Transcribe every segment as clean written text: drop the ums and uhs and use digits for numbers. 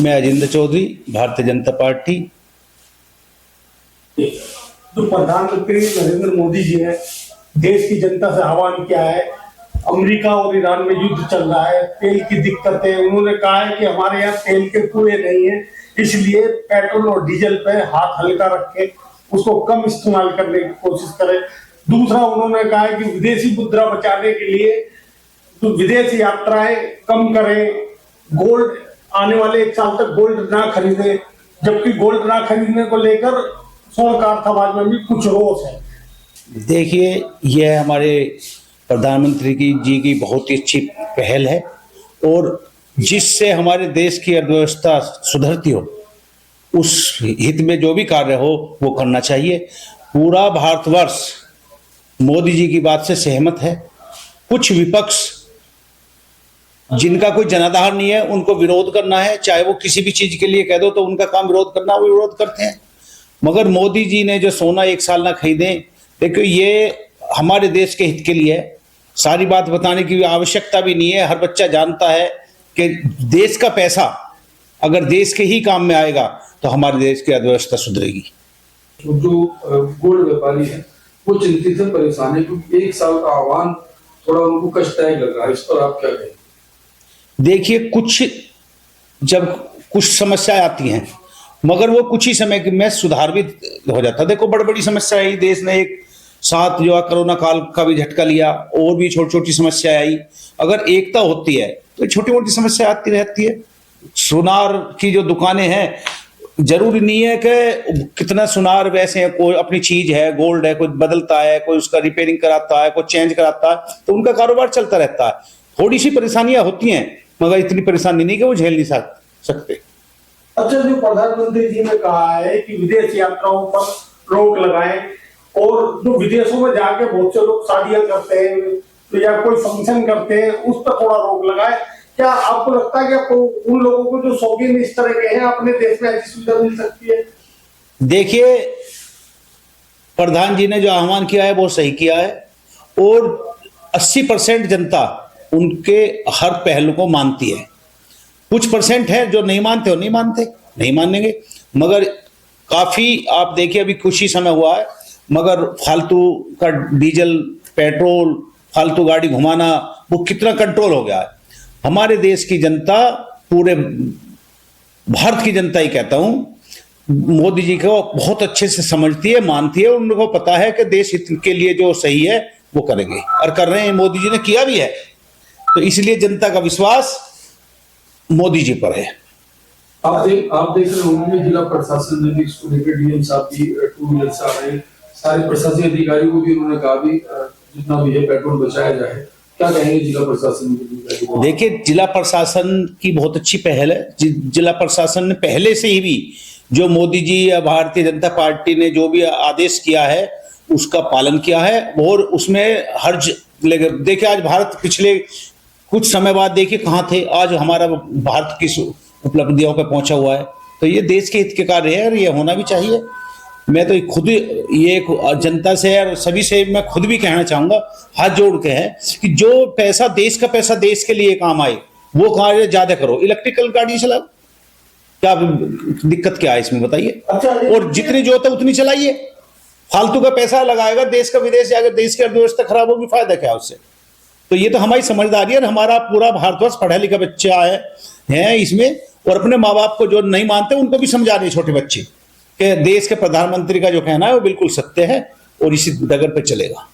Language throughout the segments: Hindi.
मैं अजिंदर चौधरी, भारतीय जनता पार्टी। जो प्रधानमंत्री नरेंद्र मोदी जी ने देश की जनता से आह्वान किया है, अमेरिका और ईरान में युद्ध चल रहा है, तेल की दिक्कत है। उन्होंने कहा है कि हमारे यहाँ तेल के कुएं नहीं है, इसलिए पेट्रोल और डीजल पे हाथ हल्का रखें, उसको कम इस्तेमाल करने की कोशिश करें। दूसरा, उन्होंने कहा है कि विदेशी मुद्रा बचाने के लिए तो विदेश यात्राएं कम करें, गोल्ड आने वाले 1 साल तक गोल्ड ना खरीदे, जबकि गोल्ड ना खरीदने को लेकर स्वर्णकार समाज में भी कुछ रोष है। देखिए, यह हमारे प्रधानमंत्री जी की बहुत ही अच्छी पहल है और जिससे हमारे देश की अर्थव्यवस्था सुधरती हो, उस हित में जो भी कार्य हो वो करना चाहिए। पूरा भारतवर्ष मोदी जी की बात से सहमत है। कुछ विपक्ष जिनका कोई जनाधार नहीं है, उनको विरोध करना है, चाहे वो किसी भी चीज के लिए कह दो तो उनका काम विरोध करना, वो विरोध करते हैं। मगर मोदी जी ने जो सोना 1 साल ना खरीदे, देखो ये हमारे देश के हित के लिए है। सारी बात बताने की आवश्यकता भी नहीं है, हर बच्चा जानता है कि देश का पैसा अगर देश के ही काम में आएगा तो हमारे देश की अर्थव्यवस्था सुधरेगी। जो गोल्ड व्यापारी है वो चिंतित है, परेशान है, क्योंकि 1 साल का आह्वान थोड़ा उनको कष्टदायक लग रहा है। इस पर आप क्या कहें? देखिए, जब कुछ समस्याएं आती हैं, मगर वो कुछ ही समय में सुधार भी हो जाता है। देखो, बड़ी बड़ी समस्या आई, देश ने एक साथ जो है कोरोना काल का भी झटका लिया, और भी छोटी छोटी समस्या आई। अगर एकता होती है तो छोटी मोटी समस्या आती रहती है। सुनार की जो दुकानें हैं, जरूरी नहीं है कि कितना सुनार वैसे है, कोई अपनी चीज है, गोल्ड है, कोई बदलता है, कोई उसका रिपेयरिंग कराता है, कोई चेंज कराता है, तो उनका कारोबार चलता रहता है। थोड़ी सी परेशानियां होती हैं, मगर इतनी परेशानी नहीं कि वो झेल नहीं सकते। अच्छा, जो प्रधानमंत्री जी ने कहा है कि विदेश यात्राओं पर रोक लगाएं, और जो विदेशों में जाके बहुत से लोग शादियां करते हैं तो या कोई फंक्शन करते हैं, उस पर थोड़ा रोक लगाए। क्या आपको लगता है कि आपको उन लोगों को जो शौकीन इस तरह के हैं, अपने देश में ऐसी सुविधा मिल सकती है? देखिए, प्रधान जी ने जो आह्वान किया है वो सही किया है, और 80% जनता उनके हर पहलू को मानती है। कुछ परसेंट है जो नहीं मानते, वो नहीं मानेंगे। मगर काफी आप देखिए, अभी कुछ ही समय हुआ है, मगर फालतू का डीजल, पेट्रोल, फालतू गाड़ी घुमाना, वो कितना कंट्रोल हो गया है। हमारे देश की जनता, पूरे भारत की जनता ही कहता हूं, मोदी जी को बहुत अच्छे से समझती है, मानती है। उनको पता है कि देश हित के लिए जो सही है वो करेंगे, और कर रहे हैं। मोदी जी ने किया भी है, तो इसलिए जनता का विश्वास मोदी जी पर है। आप देख रहे होंगे जिला प्रशासन ने भी इसको लेकर डीएम साहब की 2 व्हीलर से आ रहे हैं, सारे प्रशासनिक अधिकारियों को भी उन्होंने कहा भी जितना भी है पेट्रोल बचाया जाए। क्या कहेंगे जिला प्रशासन के? देखिए, जिला प्रशासन की बहुत अच्छी पहल है। जिला प्रशासन ने पहले से ही भी जो मोदी जी या भारतीय जनता पार्टी ने जो भी आदेश किया है उसका पालन किया है, और उसमें देखिए, आज भारत पिछले कुछ समय बाद देखिए कहाँ थे, आज हमारा भारत किस उपलब्धियों पे पहुंचा हुआ है। तो ये देश के हित के कार्य है और ये होना भी चाहिए। मैं तो खुद ये जनता से और सभी से मैं खुद भी कहना चाहूंगा, हाथ जोड़ के है, कि जो पैसा देश का पैसा देश के लिए काम आए वो कार्य ज्यादा करो। इलेक्ट्रिकल गाड़ी चलाओ, क्या दिक्कत क्या है इसमें बताइए? और जितनी जरूरत है उतनी चलाइए। फालतू का पैसा लगाएगा देश का, विदेश जाकर देश की अर्थव्यवस्था खराब होगी, फायदा क्या उससे? तो ये तो हमारी समझदारी है। हमारा पूरा भारतवर्ष पढ़ा लिखा बच्चा है इसमें, और अपने माँ बाप को जो नहीं मानते उनको भी समझा रहे छोटे बच्चे कि देश के प्रधानमंत्री का जो कहना है वो बिल्कुल सत्य है और इसी डगर पे चलेगा।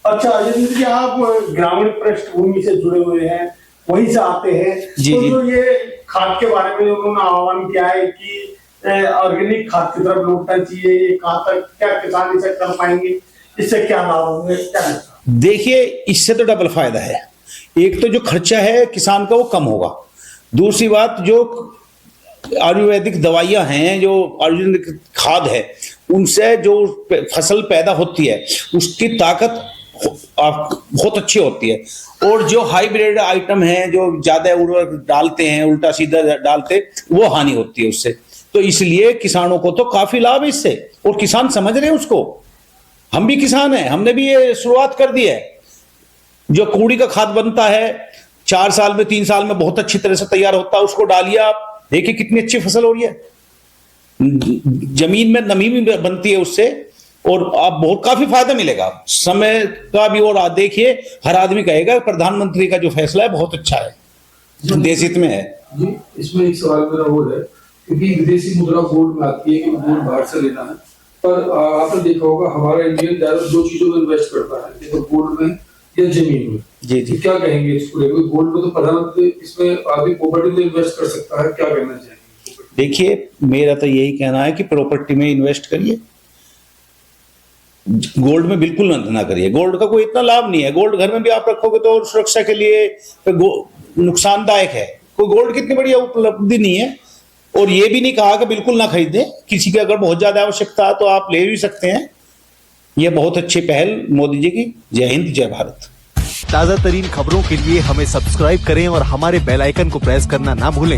अच्छा, यदि आप ग्रामीण पृष्ठभूमि से जुड़े हुए हैं, वहीं से आते हैं, तो जो ये खाद के बारे में उन्होंने आह्वान किया है कि ऑर्गेनिक खाद की तरफ लौटना चाहिए, ये कहाँ तक क्या किसान इसे कर पाएंगे, इससे क्या लाभ होंगे, क्या? देखिए, इससे तो डबल फायदा है। एक तो जो खर्चा है किसान का वो कम होगा, दूसरी बात जो आयुर्वेदिक दवाइयां हैं, जो आयुर्वेदिक खाद है, उनसे जो फसल पैदा होती है उसकी ताकत बहुत अच्छी होती है। और जो हाइब्रिड आइटम है, जो ज्यादा उर्वरक डालते हैं, उल्टा सीधा डालते, वो हानि होती है उससे। तो इसलिए किसानों को तो काफी लाभ है इससे, और किसान समझ रहे हैं उसको। हम भी किसान हैं, हमने भी ये शुरुआत कर दी है। जो कूड़ी का खाद बनता है 4 साल में 3 साल में बहुत अच्छी तरह से तैयार होता है, उसको डालिए आप, देखिए कितनी अच्छी फसल हो रही है, जमीन में नमी भी बनती है उससे, और आप बहुत काफी फायदा मिलेगा समय का भी। और देखिए हर आदमी कहेगा प्रधानमंत्री का जो फैसला है बहुत अच्छा है, देश हित में है। जी, इसमें एक सवाल मेरा और है, क्योंकि विदेशी मुद्रा गोल्ड में आती है कि गोल्ड बाहर से लेना है, पर आपने देखा होगा हमारा इंडियन ज्यादा दो चीजों में इन्वेस्ट करता है, एक तो गोल्ड में या जमीन में। जी जी, तो क्या कहेंगे इसको लेकर? गोल्ड में तो प्रधानमंत्री इसमें आदमी प्रॉपर्टी में इन्वेस्ट कर सकता है, क्या कहना चाहेंगे? देखिए मेरा तो यही कहना है कि प्रॉपर्टी में इन्वेस्ट करिए, गोल्ड में बिल्कुल ना करिए। गोल्ड का कोई इतना लाभ नहीं है, गोल्ड घर में भी आप रखोगे तो सुरक्षा के लिए नुकसानदायक है, कोई गोल्ड की इतनी बढ़िया उपलब्धि नहीं है। और ये भी नहीं कहा कि बिल्कुल ना खरीदें, किसी की अगर बहुत ज्यादा आवश्यकता है तो आप ले भी सकते हैं। ये बहुत अच्छी पहल मोदी जी की। जय हिंद, जय भारत। ताजा तरीन खबरों के लिए हमें सब्सक्राइब करें और हमारे बेल आइकन को प्रेस करना ना भूलें।